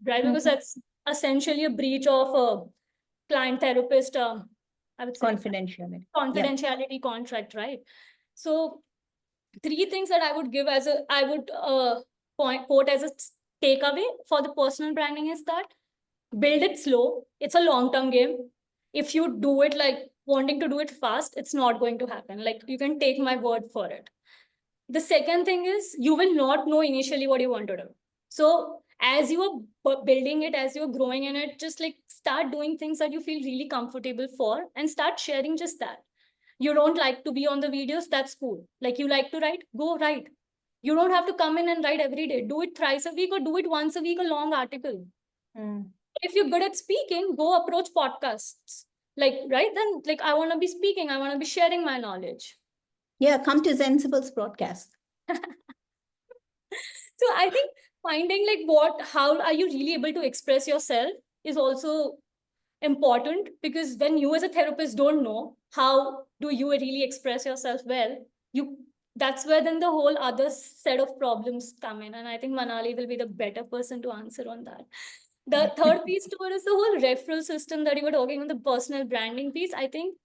right? Because that's essentially a breach of a client therapist, I would say, confidentiality contract, right? So 3 things that I would give as I would quote as a takeaway for the personal branding is that build it slow. It's a long-term game. If you do it like wanting to do it fast, it's not going to happen. Like, you can take my word for it. The second thing is, you will not know initially what you want to do. So as you are building it, as you're growing in it, just like start doing things that you feel really comfortable for and start sharing just that. You don't like to be on the videos, that's cool. Like, you like to write, go write. You don't have to come in and write every day. Do it thrice a week or do it once a week, a long article. If you're good at speaking, go approach podcasts. Like, right then, like, I want to be speaking, I want to be sharing my knowledge. Yeah, come to ZenCircle's broadcast. So I think finding like how are you really able to express yourself is also important, because when you as a therapist don't know how do you really express yourself well, that's where then the whole other set of problems come in. And I think Manali will be the better person to answer on that. The third piece to it is the whole referral system that you were talking on, the personal branding piece. I think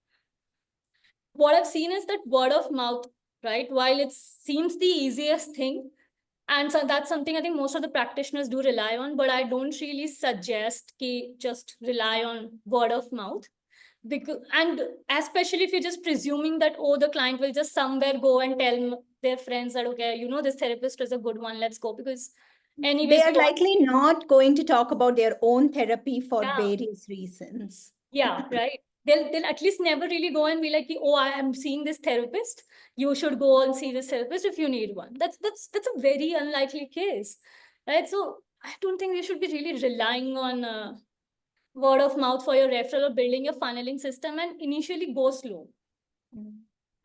what I've seen is that word of mouth, right? While it seems the easiest thing, and so that's something I think most of the practitioners do rely on, but I don't really suggest ki just rely on word of mouth. And especially if you're just presuming that, oh, the client will just somewhere go and tell their friends that, okay, this therapist is a good one, let's go. Because anyways, they are likely not going to talk about their own therapy for Yeah. various reasons. Yeah, right. They'll at least never really go and be like, oh, I am seeing this therapist. You should go and see this therapist if you need one. That's a very unlikely case, right? So I don't think you should be really relying on word of mouth for your referral or building your funneling system, and initially go slow.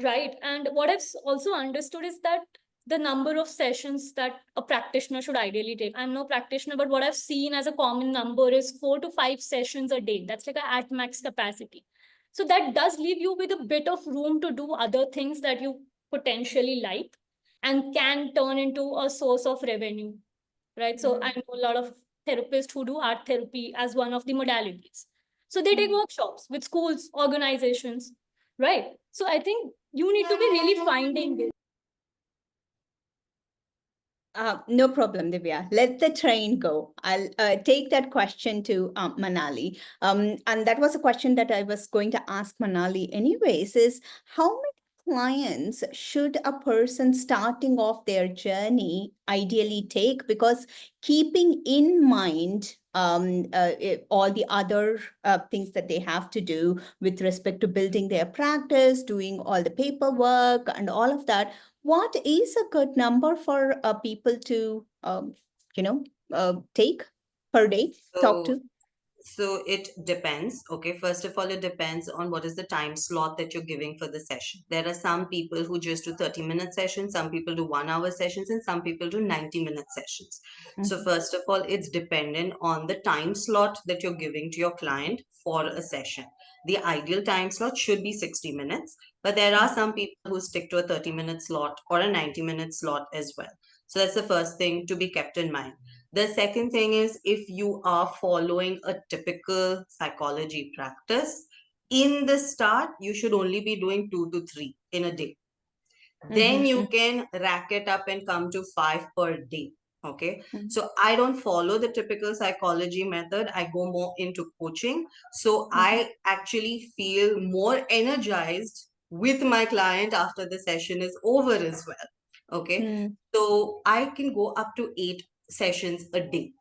Right. And what I've also understood is that the number of sessions that a practitioner should ideally take. I'm no practitioner, but what I've seen as a common number is 4 to 5 sessions a day. That's like at max capacity. So that does leave you with a bit of room to do other things that you potentially like and can turn into a source of revenue. Right. So I know a lot of therapists who do art therapy as one of the modalities. So they take workshops with schools, organizations, right? So I think you need to be really finding it. No problem, Divya. Let the train go. I'll take that question to Manali. And that was a question that I was going to ask Manali anyways, is how many clients should a person starting off their journey ideally take? Because keeping in mind all the other things that they have to do with respect to building their practice, doing all the paperwork and all of that, what is a good number for people to, take per day, talk to? So it depends. Okay, first of all, it depends on what is the time slot that you're giving for the session. There are some people who just do 30-minute sessions, some people do 1 hour sessions, and some people do 90-minute sessions. So first of all, it's dependent on the time slot that you're giving to your client for a session. The ideal time slot should be 60 minutes, but there are some people who stick to a 30-minute slot or a 90-minute slot as well. So that's the first thing to be kept in mind. The second thing is, if you are following a typical psychology practice, in the start, you should only be doing 2 to 3 in a day. Then you can rack it up and come to 5 per day. Okay. So I don't follow the typical psychology method. I go more into coaching. So I actually feel more energized with my client after the session is over as well. Okay. So I can go up to 8 sessions a day.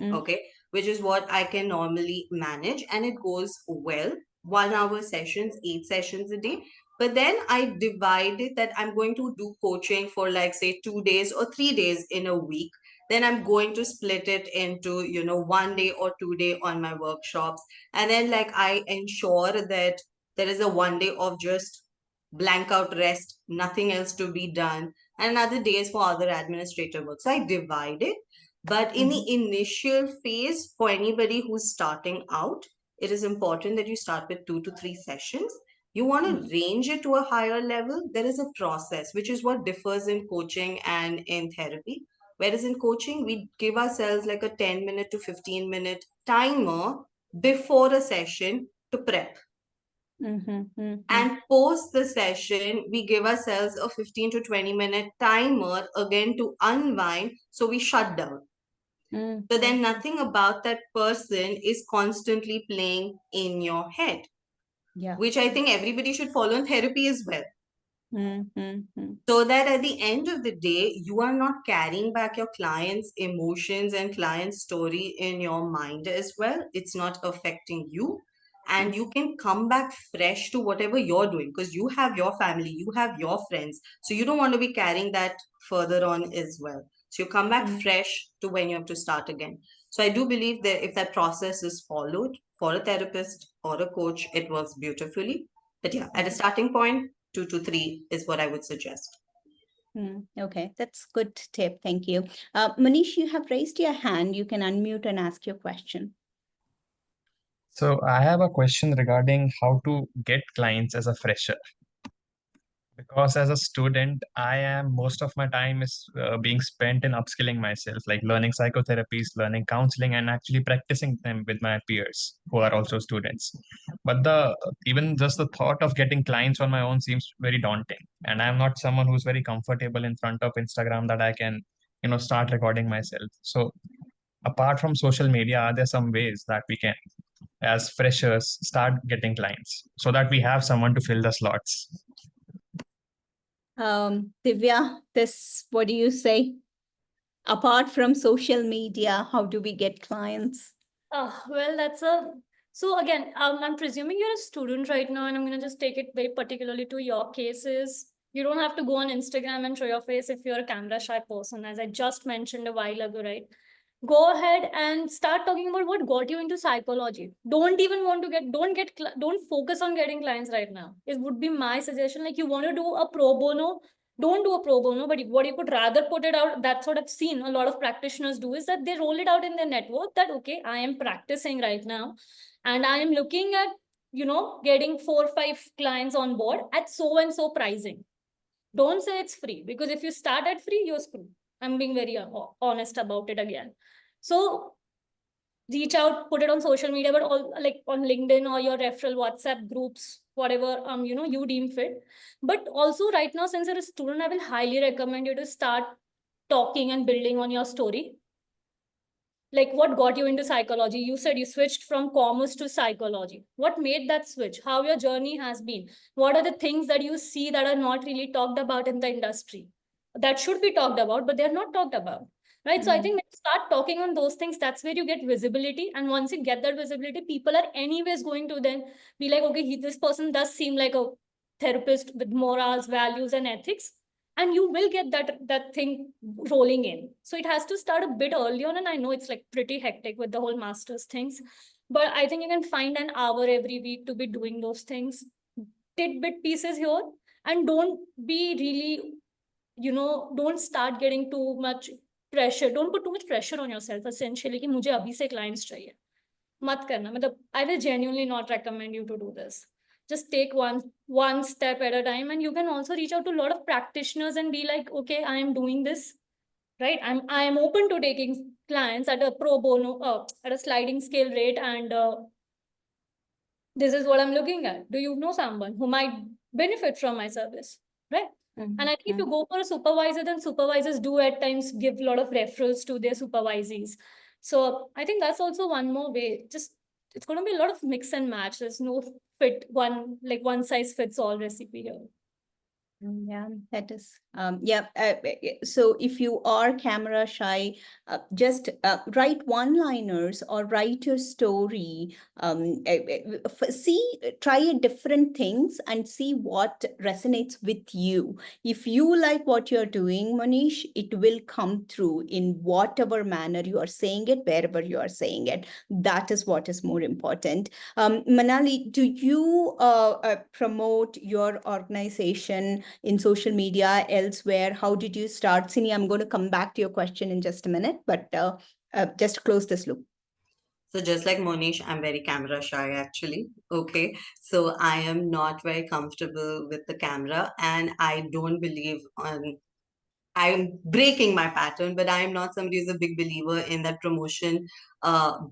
Okay, which is what I can normally manage, and it goes well. 1 hour sessions, 8 sessions a day. But then I divide it that I'm going to do coaching for, like, say 2 days or 3 days in a week. Then I'm going to split it into, 1 day or 2 day on my workshops. And then, like, I ensure that there is a 1 day of just blank out rest, nothing else to be done, and another day is for other administrative work. So I divide it. But in the initial phase, for anybody who's starting out, it is important that you start with 2 to 3 sessions. You want to range it to a higher level. There is a process, which is what differs in coaching and in therapy. Whereas in coaching, we give ourselves like a 10-minute to 15-minute timer before a session to prep. And post the session, we give ourselves a 15 to 20-minute timer again to unwind. So we shut down. So then nothing about that person is constantly playing in your head. Yeah. Which I think everybody should follow in therapy as well. So that at the end of the day, you are not carrying back your client's emotions and client's story in your mind as well. It's not affecting you. And you can come back fresh to whatever you're doing, because you have your family, you have your friends. So you don't want to be carrying that further on as well. So you come back fresh to when you have to start again. So I do believe that if that process is followed for a therapist or a coach, it works beautifully. But yeah, at a starting point, 2 to 3 is what I would suggest. Okay, that's good tip. Thank you. Manish, you have raised your hand. You can unmute and ask your question. So I have a question regarding how to get clients as a fresher. Because as a student, most of my time is being spent in upskilling myself, like learning psychotherapies, learning counseling, and actually practicing them with my peers who are also students. But even just the thought of getting clients on my own seems very daunting. And I'm not someone who's very comfortable in front of Instagram that I can, start recording myself. So apart from social media, are there some ways that we can, as freshers, start getting clients so that we have someone to fill the slots? Divya, what do you say? Apart from social media, how do we get clients? Well, so again, I'm presuming you're a student right now, and I'm going to just take it very particularly to your cases. You don't have to go on Instagram and show your face if you're a camera shy person, as I just mentioned a while ago, right? Go ahead and start talking about what got you into psychology. Don't focus on getting clients right now. It would be my suggestion. Like, you want to do a pro bono, don't do a pro bono, but what you could rather put it out, that's what I've seen a lot of practitioners do, is that they roll it out in their network that, okay, I am practicing right now and I am looking at, getting 4 or 5 clients on board at so and so pricing. Don't say it's free, because if you start at free, you're screwed. I'm being very honest about it again. So reach out, put it on social media, but all like on LinkedIn or your referral WhatsApp groups, whatever you deem fit. But also right now, since you're a student, I will highly recommend you to start talking and building on your story. Like, what got you into psychology? You said you switched from commerce to psychology. What made that switch? How your journey has been? What are the things that you see that are not really talked about in the industry? That should be talked about, but they're not talked about. Right. So I think when you start talking on those things, that's where you get visibility. And once you get that visibility, people are anyways going to then be like, okay, this person does seem like a therapist with morals, values, and ethics. And you will get that thing rolling in. So it has to start a bit early on. And I know it's like pretty hectic with the whole master's things. but I think you can find an hour every week to be doing those things, tidbit pieces here, and don't be really, don't start getting too much pressure. Don't put too much pressure on yourself, essentially, कि मुझे अभी से clients चाहिए. मत करना. मतलब, I will genuinely not recommend you to do this. Just take one step at a time, and you can also reach out to a lot of practitioners and be like, okay, I am doing this, right? I am open to taking clients at a pro bono, at a sliding scale rate, and this is what I'm looking at. Do you know someone who might benefit from my service, right? And I think if you go for a supervisor, then supervisors do at times give a lot of referrals to their supervisees. So I think that's also one more way. Just, it's going to be a lot of mix and match. There's no one size fits all recipe here. Yeah, that is, so if you are camera shy, just write one-liners or write your story. Try different things and see what resonates with you. If you like what you're doing, Manish, it will come through in whatever manner you are saying it, wherever you are saying it. That is what is more important. Manali, do you promote your organization in social media elsewhere? How did you start? Sini, I'm going to come back to your question in just a minute, but just close this loop. So just like Monish, I'm very camera shy actually. Okay. So I am not very comfortable with the camera, and I don't believe on, I'm breaking my pattern, but I am not somebody who's a big believer in that promotion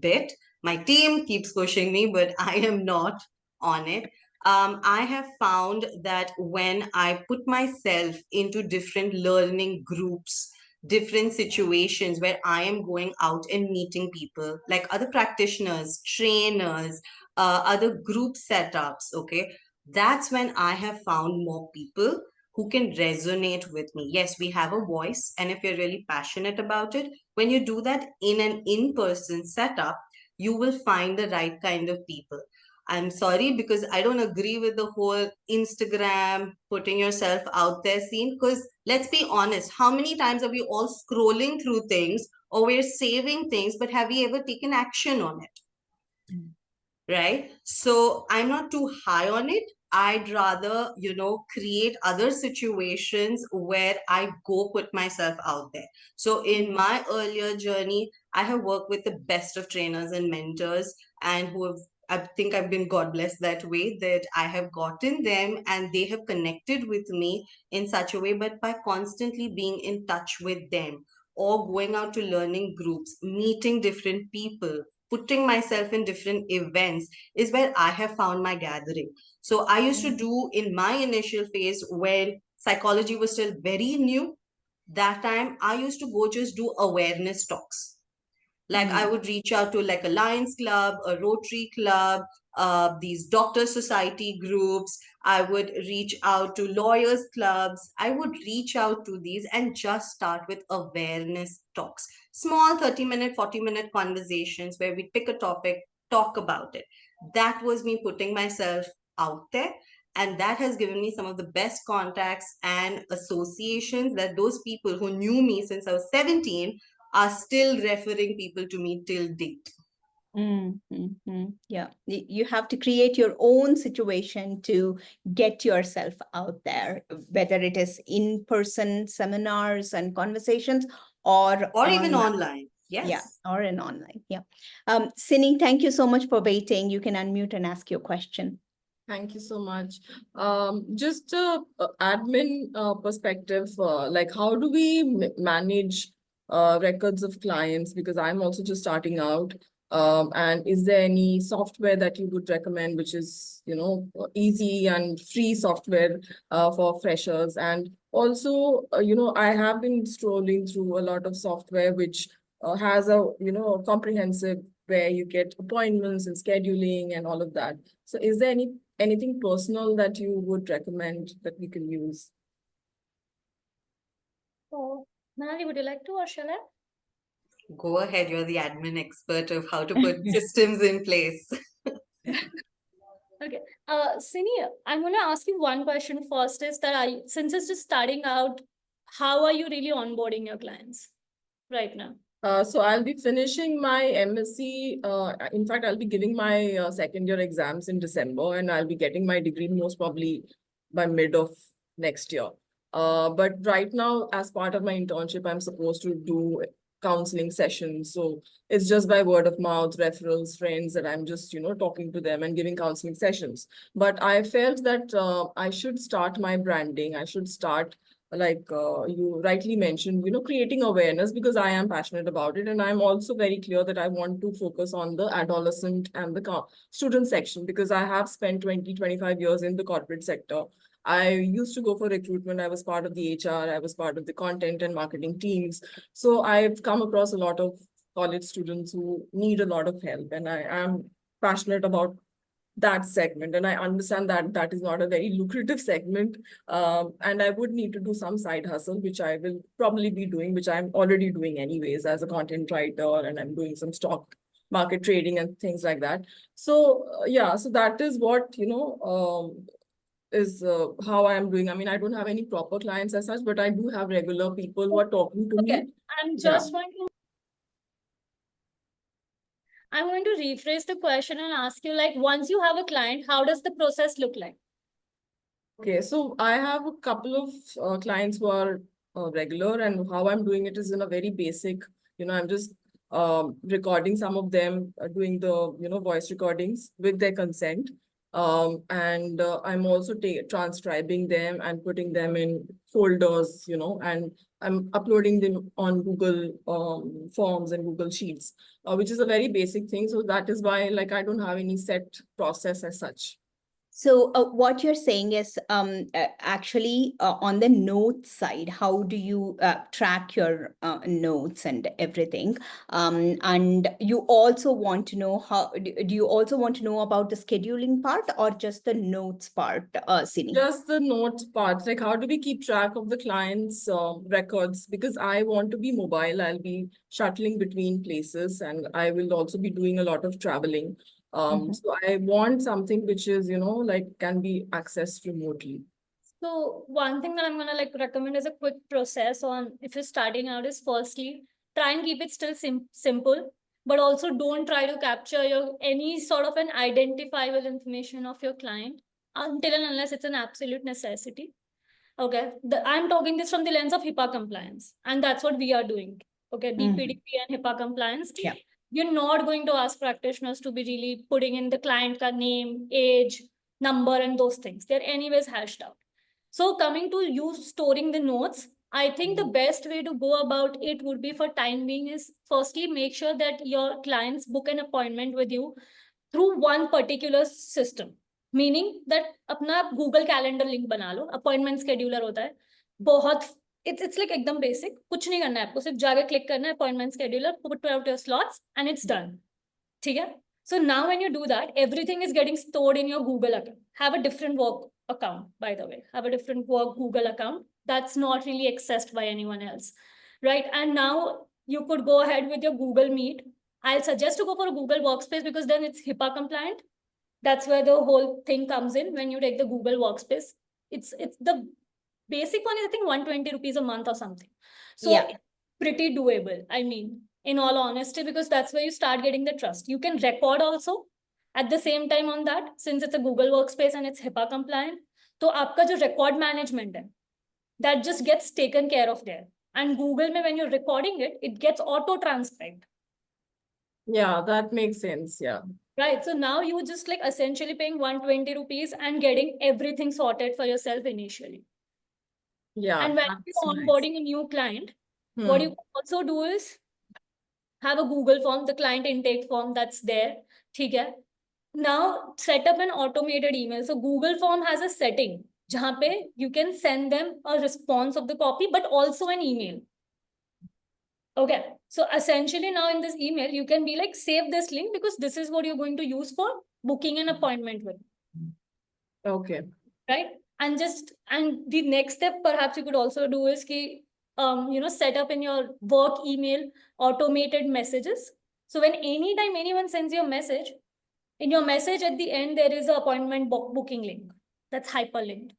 bit. My team keeps pushing me, but I am not on it. I have found that when I put myself into different learning groups, different situations where I am going out and meeting people like other practitioners, trainers, other group setups, okay, that's when I have found more people who can resonate with me. Yes, we have a voice, and if you're really passionate about it, when you do that in an in-person setup, you will find the right kind of people. I'm sorry because I don't agree with the whole Instagram putting yourself out there scene, because let's be honest, how many times are we all scrolling through things or we're saving things, but have we ever taken action on it? Right? So I'm not too high on it. I'd rather, create other situations where I go put myself out there. So in my earlier journey, I have worked with the best of trainers and mentors, and I think I've been God blessed that way, that I have gotten them and they have connected with me in such a way, but by constantly being in touch with them or going out to learning groups, meeting different people, putting myself in different events is where I have found my gathering. So I used to do in my initial phase when psychology was still very new, that time I used to go just do awareness talks. Like I would reach out to like a Lions Club, a Rotary Club, these doctor society groups. I would reach out to lawyers clubs. I would reach out to these and just start with awareness talks. Small 30-minute, 40-minute conversations where we pick a topic, talk about it. That was me putting myself out there. And that has given me some of the best contacts and associations that those people who knew me since I was 17 are still referring people to me till date. Yeah, you have to create your own situation to get yourself out there, whether it is in-person seminars and conversations or even online. Yes. Yeah, or in online. Yeah. Sini, thank you so much for waiting. You can unmute and ask your question. Thank you so much. Just admin perspective, like how do we manage records of clients? Because I'm also just starting out. And is there any software that you would recommend, which is, easy and free software for freshers? And also, I have been scrolling through a lot of software which has a, comprehensive where you get appointments and scheduling and all of that. So is there anything personal that you would recommend that we can use? So, Manali, would you like to, or shall I? Go ahead. You're the admin expert of how to put systems in place. Okay. Sini, I'm going to ask you one question first, is that since it's just starting out, how are you really onboarding your clients right now? So I'll be finishing my MSc. In fact, I'll be giving my second year exams in December, and I'll be getting my degree most probably by mid of next year. But right now, as part of my internship, I'm supposed to do counseling sessions. So it's just by word of mouth, referrals, friends that I'm just, talking to them and giving counseling sessions. But I felt that I should start my branding. I should start, like you rightly mentioned, creating awareness, because I am passionate about it. And I'm also very clear that I want to focus on the adolescent and the student section, because I have spent 20-25 years in the corporate sector. I used to go for recruitment. I was part of the HR. I was part of the content and marketing teams. So I've come across a lot of college students who need a lot of help. And I am passionate about that segment, and I understand that that is not a very lucrative segment, and I would need to do some side hustle, which I will probably be doing, which I'm already doing anyways as a content writer, and I'm doing some stock market trading and things like that. So yeah, so that is what is how I am doing. I mean, I don't have any proper clients as such, but I do have regular people who are talking to Okay, me. I'm going to rephrase the question and ask you, like, once you have a client, how does the process look like? Okay, so I have a couple of clients who are regular, and how I'm doing it is in a very basic, I'm just recording some of them, doing the, voice recordings with their consent. And I'm also transcribing them and putting them in folders, and I'm uploading them on Google Forms and Google Sheets, which is a very basic thing. So that is why, like, I don't have any set process as such. So what you're saying is actually on the notes side, how do you track your notes and everything? And you also want to know do you also want to know about the scheduling part or just the notes part, Sini? Just the notes part, like how do we keep track of the clients' records? Because I want to be mobile, I'll be shuttling between places, and I will also be doing a lot of traveling. So I want something which is, like can be accessed remotely. So one thing that I'm gonna like recommend as a quick process on if you're starting out is, firstly, try and keep it still simple, but also don't try to capture your any sort of an identifiable information of your client until and unless it's an absolute necessity. Okay, I'm talking this from the lens of HIPAA compliance, and that's what we are doing. Okay, DPDP and HIPAA compliance. Yeah. You're not going to ask practitioners to be really putting in the client name, age, number, and those things. They're anyways hashed out. So coming to you storing the notes, I think the best way to go about it would be, for time being, is firstly make sure that your clients book an appointment with you through one particular system. Meaning that अपना Google Calendar link बना लो, appointment scheduler होता है, बहुत it's like एकदम basic, कुछ नहीं करना है आपको, सिर्फ जाके click करना है appointment scheduler, put out your slots and it's done. ठीक है? So now when you do that, everything is getting stored in your Google account. Have a different work account, by the way. Have a different work Google account that's not really accessed by anyone else, right? And now you could go ahead with your Google Meet. I'll suggest to go for a Google Workspace because then it's HIPAA compliant. That's where the whole thing comes in when you take the Google Workspace. It's the basic one is, I think, 120 rupees a month or something. So Yeah. it's pretty doable. I mean, in all honesty, because that's where you start getting the trust. You can record also at the same time on that, since it's a Google Workspace and it's HIPAA compliant. So आपका जो record management है, that just gets taken care of there. And Google में, when you're recording it, it gets auto-transcribed. Yeah, that makes sense. Yeah. Right. So now you just like essentially paying 120 rupees and getting everything sorted for yourself initially. Yeah. And when you're onboarding a new client, what you can also do is have a Google form, the client intake form that's there. ठीक है? Now set up an automated email. So Google form has a setting जहाँ पे you can send them a response of the copy, but also an email. Okay, so essentially now in this email, you can be like, save this link because this is what you're going to use for booking an appointment with. Okay. Right? And the next step perhaps you could also do is set up in your work email automated messages. So when anytime anyone sends you a message, in your message at the end, there is an appointment booking link that's hyperlinked.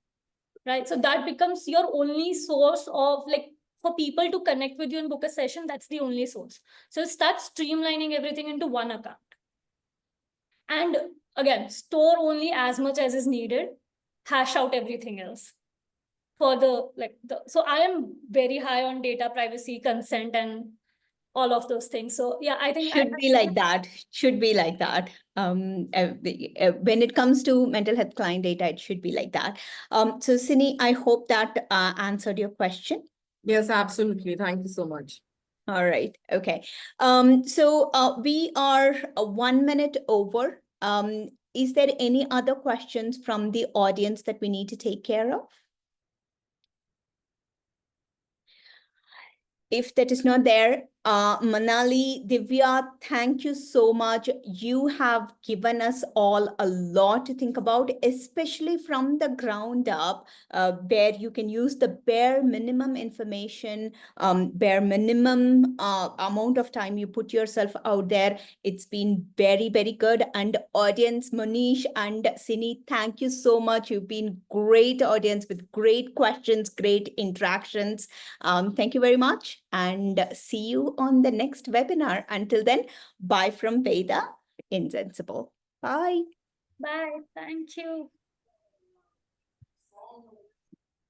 Right? So that becomes your only source of like for people to connect with you and book a session, that's the only source. So start streamlining everything into one account. And again, store only as much as is needed, hash out everything else. For so I am very high on data privacy, consent, and all of those things. So yeah, I think Should be like that. Should be like that. When it comes to mental health client data, it should be like that. So Sini, I hope that answered your question. Yes, absolutely. Thank you so much. All right. Okay. So we are 1 minute over. Is there any other questions from the audience that we need to take care of? If that is not there, Manali, Divya, thank you so much. You have given us all a lot to think about, especially from the ground up, where you can use the bare minimum information, bare minimum amount of time you put yourself out there. It's been very, very good. And audience, Manish and Sini, thank you so much. You've been great audience with great questions, great interactions. Thank you very much, and see you on the next webinar. Until then, bye from Veda in ZenCircle. Bye. bye. Thank you.